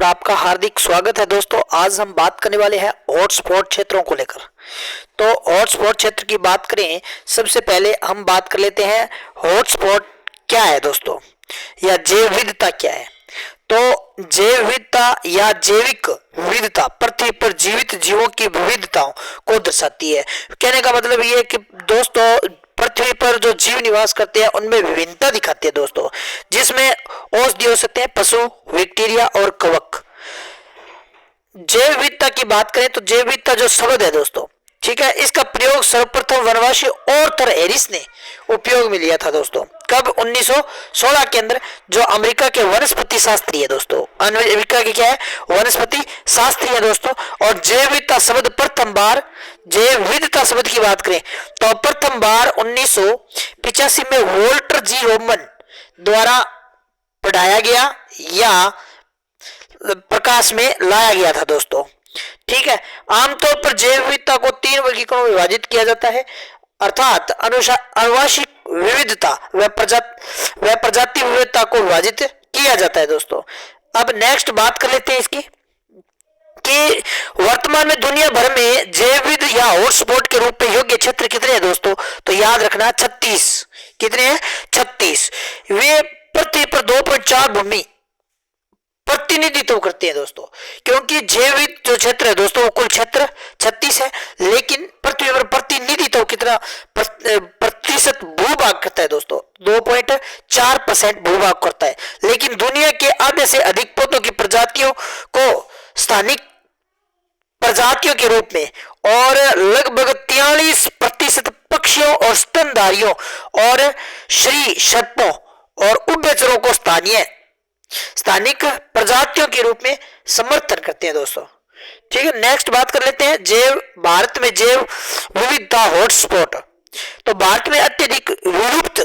आपका हार्दिक स्वागत है दोस्तों। आज हम बात करने वाले हैं हॉटस्पॉट क्षेत्रों को लेकर। तो हॉटस्पॉट क्षेत्र की बात करें, सबसे पहले हम बात कर लेते हैं हॉटस्पॉट क्या है दोस्तों, या जैव विविधता क्या है। तो जैव विविधता या जैविक विविधता पृथ्वी पर जीवित जीवों की विविधताओं को दर्शाती है। कहने का मतलब ये है कि दोस्तों पृथ्वी पर जो जीव निवास करते हैं उनमें विभिन्नता दिखाती है दोस्तों, जिसमें औषधि हो सकते हैं, पशु, बैक्टीरिया और कवक। जैव विविधता की बात करें तो जैव विविधता जो शब्द है दोस्तों, ठीक है, इसका प्रयोग सर्वप्रथम वनवासी ऑर्थर हैरिस ने उपयोग में लिया था दोस्तों। कब? 1916 के अंदर, जो अमेरिका के वनस्पति शास्त्री है दोस्तों। अमेरिका के क्या है? वनस्पति शास्त्री है दोस्तों। और जैव विविधता शब्द प्रथम बार, जैव विविधता शब्द की बात करें तो प्रथम बार 1985 में वोल्टर जी रोमन द्वारा पढ़ाया गया या प्रकाश में लाया गया था दोस्तों। ठीक है, आमतौर पर जैव विविधता को 3 वर्गीकरणों में विभाजित किया जाता है, अर्थात आनुवंशिक विविधता व प्रजाति विविधता को विभाजित किया जाता है दोस्तों। अब नेक्स्ट बात कर लेते हैं इसकी कि वर्तमान में दुनिया भर में जैव विविध या हॉटस्पॉट के रूप में योग्य क्षेत्र कितने हैं दोस्तों? तो याद रखना 36। कितने हैं? 36। वे पृथ्वी पर 2.4 भूमि प्रतिनिधित्व करते हैं दोस्तों, क्योंकि जैविक जो क्षेत्र है दोस्तों वो कुल क्षेत्र 36 है, लेकिन पृथ्वी पर प्रतिनिधित्व कितना प्रतिशत भूभाग करता है दोस्तों? 2.4% भूभाग करता है। लेकिन दुनिया के आधे से अधिक पौधों की प्रजातियों को स्थानिक प्रजातियों के रूप में और लगभग 43% पक्षियों और स्तनधारियों और श्री सर्पों और उभयचरों को स्थानिक प्रजातियों के रूप में समर्थन करते हैं दोस्तों। ठीक है, नेक्स्ट बात कर लेते हैं भारत में जैव विविधता हॉटस्पॉट। तो भारत में अत्यधिक विलुप्त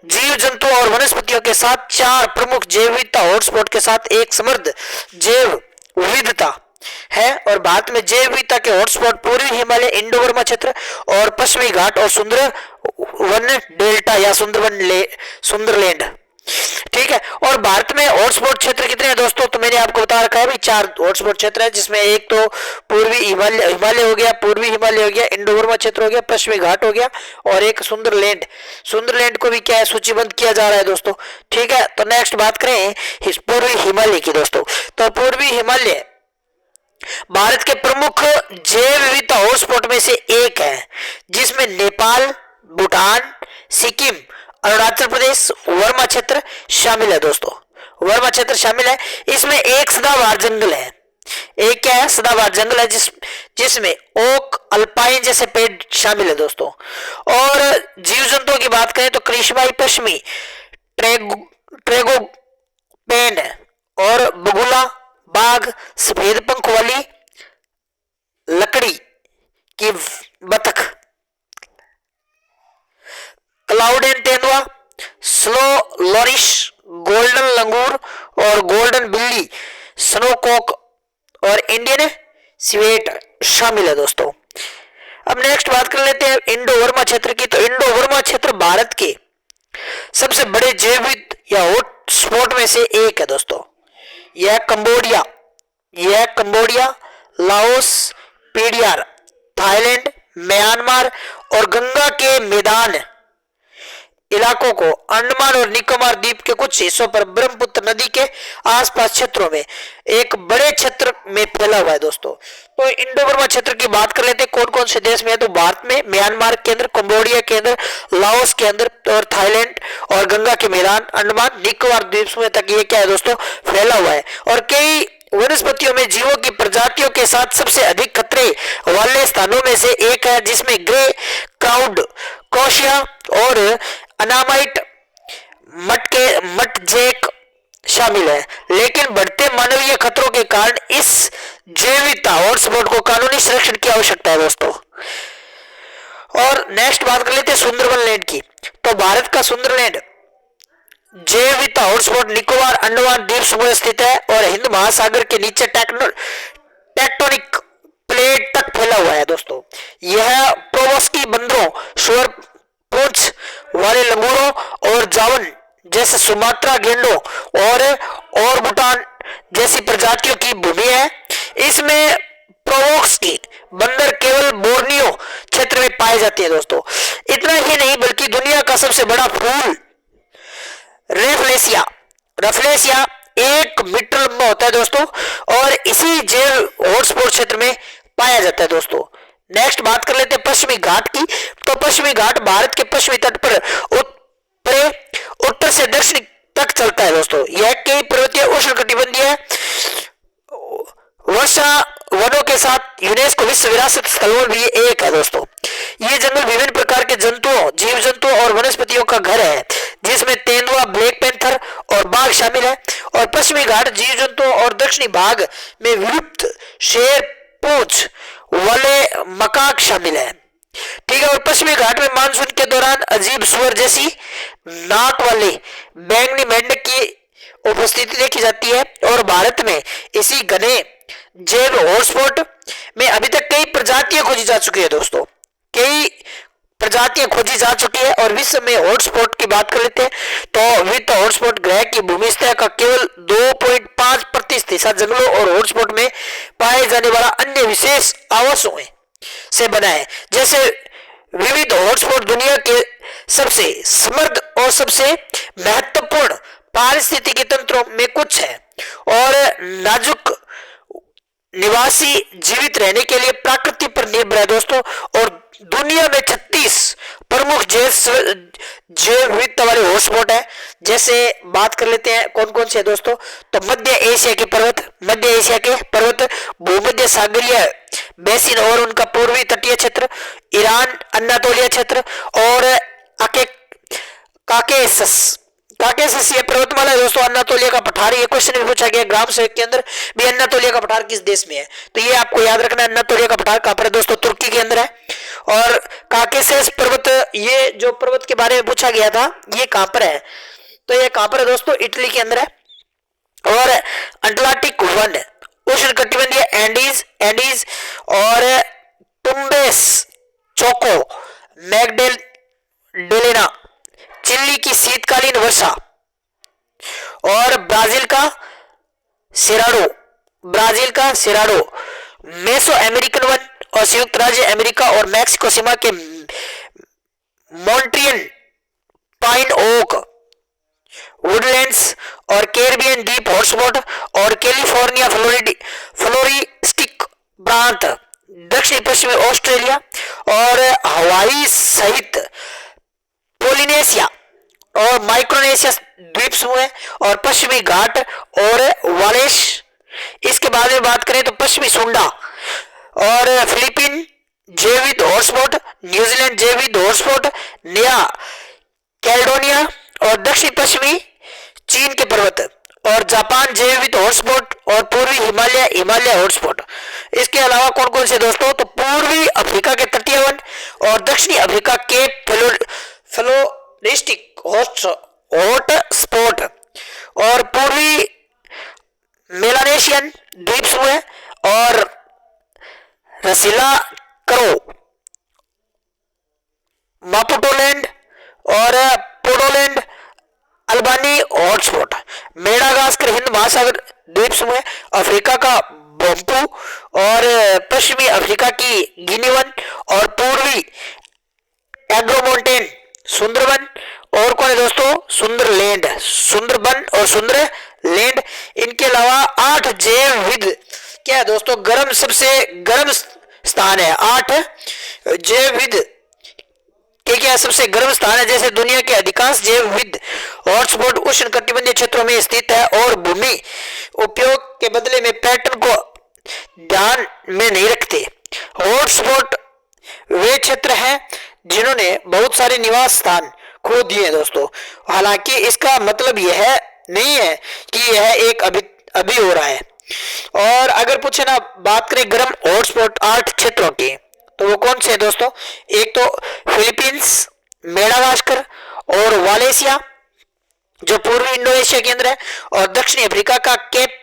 जीव जंतु और वनस्पतियों के साथ 4 प्रमुख जैव विविधता हॉटस्पॉट के साथ एक समृद्ध जैव विविधता है। और भारत में जैव विविधता के हॉटस्पॉट पूर्वी हिमालय, इंडो बर्मा क्षेत्र और पश्चिमी घाट और सुंदर वन डेल्टा या सुंदरलैंड। ठीक है, और भारत में हॉटस्पॉट क्षेत्र कितने हैं दोस्तों? तो मैंने आपको बता रखा है भी 4 हॉटस्पॉट क्षेत्र है, जिसमें एक तो पूर्वी हिमालय हो गया, पूर्वी हिमालय हो गया, इंडो बर्मा क्षेत्र हो गया, पश्चिमी घाट हो गया, और एक सुंदरलैंड को भी क्या है? सूचीबद्ध किया जा रहा है दोस्तों। ठीक है, तो नेक्स्ट बात करें पूर्वी हिमालय की दोस्तों। तो पूर्वी हिमालय भारत के प्रमुख जैव विविधता हॉटस्पॉट में से एक है, जिसमें नेपाल, भूटान, सिक्किम, अरुणाचल प्रदेश, वर्मा क्षेत्र शामिल है दोस्तों। वर्मा क्षेत्र शामिल है। इसमें एक सदाबहार जंगल है। एक क्या है? सदाबहार जंगल है, जिसमें ओक, अल्पाइन जैसे पेड़ शामिल है दोस्तों। और जीव जंतुओं की बात करें तो कृष्णवाई पश्चिमी ट्रैगोपैन और बगुला, बाघ, सफेद पंख वाली लकड़ी की बतख, क्लाउडेन तेंदुआ, स्लो लॉरिश, गोल्डन लंगूर और गोल्डन बिल्ली, स्नोकॉक और इंडियन सिवेट शामिल है दोस्तों। अब नेक्स्ट बात कर लेते हैं इंडो बर्मा क्षेत्र की। तो इंडो बर्मा क्षेत्र भारत के सबसे बड़े जैव विविध या हॉटस्पॉट में से एक है दोस्तों। यह कंबोडिया, लाओस, पीडियार, थाईलैंड, म्यांमार और गंगा के मैदान इलाकों को, अंडमान और निकोबार द्वीप के कुछ हिस्सों पर, ब्रह्मपुत्र नदी के आसपास क्षेत्रों में एक बड़े क्षेत्र में फैला हुआ है दोस्तों। तो इंडो बर्मा क्षेत्र की बात कर लेते हैं कौन कौन से देश में है। तो भारत में म्यांमार के अंदर, कंबोडिया के अंदर, लाओस के अंदर और थाईलैंड और गंगा के मैदान, अंडमान निकोबार द्वीप समूह तक ये क्या है दोस्तों? फैला हुआ है। और कई वनस्पतियों में जीवों की प्रजातियों के साथ सबसे अधिक खतरे वाले स्थानों में से एक है, जिसमें ग्रे क्राउड कोशिया और अनामाइट मटजेक शामिल है। लेकिन बढ़ते मानवीय खतरों के कारण इस जैव विविधता हॉटस्पॉट को कानूनी संरक्षण की आवश्यकता है दोस्तों। और नेक्स्ट बात कर लेते हैं सुंदरबन लैंड की। तो भारत का सुंदरलैंड जैव विविधता हॉटस्पॉट निकोबार अंडमान द्वीप समूह स्थित है और हिंद महासागर के नीचे टेक्टोनिक प्लेट तक फैला हुआ है दोस्तों। यह प्रोवस्की बंदरों, शुअर पूंछ वाले लंगूरों और जावन जैसे सुमात्रा गेंडों और भूटान जैसी प्रजातियों की भूमि है। इसमें प्रोवोक्स की बंदर केवल बोर्नियो क्षेत्र में पाए जाते हैं दोस्तों। इतना ही नहीं बल्कि दुनिया का सबसे बड़ा फूल रेफलेसिया रफलेसिया 1 मीटर लंबा होता है दोस्तों, और इसी जैव हॉटस्पॉट क्षेत्र में पाया जाता है दोस्तों। नेक्स्ट बात कर लेते हैं पश्चिमी घाट की। तो पश्चिमी घाट भारत के पश्चिमी तट पर उत्तर से दक्षिण तक चलता है दोस्तों। यह कई पर्वतीय उष्णकटिबंधीय वर्षा वनों के साथ यूनेस्को विश्व विरासत स्थलों में भी एक है दोस्तों। ये जंगल विभिन्न प्रकार के जंतुओं, जीव जंतुओं और वनस्पतियों का घर है, जिसमें तेंदुआ, ब्लैक पैंथर और बाघ शामिल है। और पश्चिमी घाट जीव जंतुओं और दक्षिणी भाग में विलुप्त शेर, पूंछ वाले मकाक शामिल है। ठीक है। और पश्चिमी घाट में मानसून के दौरान अजीब सुअर जैसी नाक वाले बैंगनी मेंढक की उपस्थिति देखी जाती है। और भारत में इसी घने जैव हॉटस्पॉट में अभी तक कई प्रजातियां खोजी जा चुकी है दोस्तों, कई प्रजातियां खोजी जा चुकी है। और विश्व में हॉटस्पॉट की बात कर लेते हैं तो वित्त हॉटस्पॉट ग्रह की भूमि सतह का केवल 2.5% हिस्सा जंगलों और हॉटस्पॉट में पाए जाने वाला अन्य विशेष आवासों से बना है। जैसे विविध हॉटस्पॉट दुनिया के सबसे समृद्ध और सबसे महत्वपूर्ण पारिस्थितिकी तंत्रों में कुछ है, और नाजुक निवासी जीवित रहने के लिए प्रकृति पर निर्भर है दोस्तों। और दुनिया में 36 प्रमुख जैव विविधता वाले हॉटस्पॉट है। जैसे बात कर लेते हैं कौन कौन से है दोस्तों, तो मध्य एशिया के पर्वत, भूमध्य सागरीय बेसिन और उनका पूर्वी तटीय क्षेत्र, ईरान, अनातोलिया क्षेत्र और काकेसस ये पर्वतमाला है दोस्तों। अनातोलिया का पठार, ये क्वेश्चन भी पूछा गया ग्राम सेवक के अंदर भी, अनातोलिया का पठार किस देश में है, तो ये आपको याद रखना है। अनातोलिया का पठार कहां पर है दोस्तों, तुर्की के अंदर है। और काकेसस पर्वत, ये जो पर्वत के बारे में पूछा गया था, ये कहां पर है, तो ये कहां पर है दोस्तों, इटली के अंदर है। और अटलांटिक वन, उष्णकटिबंधीय एंडीज और टुम्बेस चोको मैगडेलेना, चिली की शीतकालीन वर्षा, और ब्राजील का सेराडो, मेसो अमेरिकन वन, और संयुक्त राज्य अमेरिका और मैक्सिको सीमा के मॉन्ट्रियल पाइन ओक वुडलैंड्स, और कैरिबियन डीप हॉटस्पॉट, और कैलिफोर्निया फ्लोरिस्टिक प्रांत, दक्षिण पश्चिमी ऑस्ट्रेलिया और हवाई सहित पोलिनेशिया और माइक्रोनेशिया द्वीप समूह है, और पश्चिमी घाट और वालेस। इसके बाद में बात करें तो पश्चिमी सुंडा और फिलीपीन जैविक हॉटस्पॉट, न्यूजीलैंड जैविक हॉटस्पॉट, नया कैलेडोनिया और दक्षिण पश्चिमी चीन के पर्वत, और जापान जैविक हॉटस्पॉट और पूर्वी हिमालय हॉटस्पॉट। इसके अलावा कौन कौन से दोस्तों, तो पूर्वी अफ्रीका के तटीय वन और दक्षिणी अफ्रीका के फ्लोरिस्टिक हॉटस्पॉट, और पूर्वी मेलानेशियन द्वीप समूह और रसीला करो, मापुटोलैंड और पोडोलैंड अल्बानी हॉटस्पॉट, मेडागास्कर हिंद महासागर द्वीप समूह, अफ्रीका का बम्पू और पश्चिमी अफ्रीका की गिनी वन, और पूर्वी एग्रोमोंटेन सुंदरबन, और कौन है दोस्तों, सुंदरबन और सुंदरलैंड। इनके अलावा 8 जैव विविध क्या है दोस्तों, सबसे गर्म स्थान है। 8 जैव विविध क्या सबसे गर्म स्थान है। जैसे दुनिया के अधिकांश जैव विविध हॉटस्पॉट उष्णकटिबंधीय क्षेत्रों में स्थित है और भूमि उपयोग के बदले में पैटर्न को ध्यान में नहीं रखते। हॉटस्पॉट वे क्षेत्र हैं जिन्होंने बहुत सारे निवास स्थान खो दिए दोस्तों। हालांकि इसका मतलब यह नहीं है कि यह एक अभी हो रहा है। और अगर पूछे ना बात करें गर्म हॉटस्पॉट 8 क्षेत्रों की, तो वो कौन से है दोस्तों, एक तो फिलीपींस, मेडागास्कर और वालेसिया जो पूर्वी इंडोनेशिया के अंदर है, और दक्षिणी अफ्रीका का केप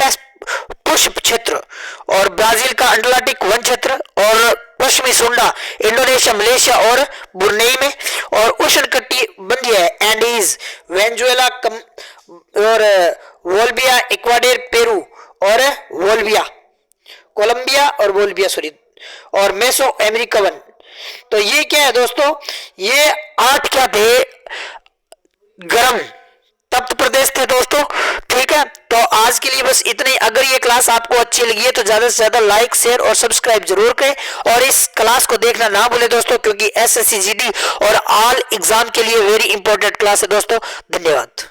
पुष्प क्षेत्र, और ब्राजील का अटलांटिक वन क्षेत्र, और पश्चिमी सुंडा इंडोनेशिया, मलेशिया और बुर्नेई में, और उष्णकटिबंधीय एंडीज, वेनेजुएला और बोलिविया, इक्वाडोर, पेरू और वोल्विया, कोलंबिया और वोल्विया सॉरी, और मेसो अमेरिकन। तो ये क्या है दोस्तों, ये 8 क्या थे, गर्म तप्त प्रदेश थे दोस्तों। ठीक है, तो आज के लिए बस इतने ही। अगर ये क्लास आपको अच्छी लगी है तो ज्यादा से ज्यादा लाइक, शेयर और सब्सक्राइब जरूर करें और इस क्लास को देखना ना भूलें दोस्तों, क्योंकि एसएससी जीडी और ऑल एग्जाम के लिए वेरी इंपॉर्टेंट क्लास है दोस्तों। धन्यवाद।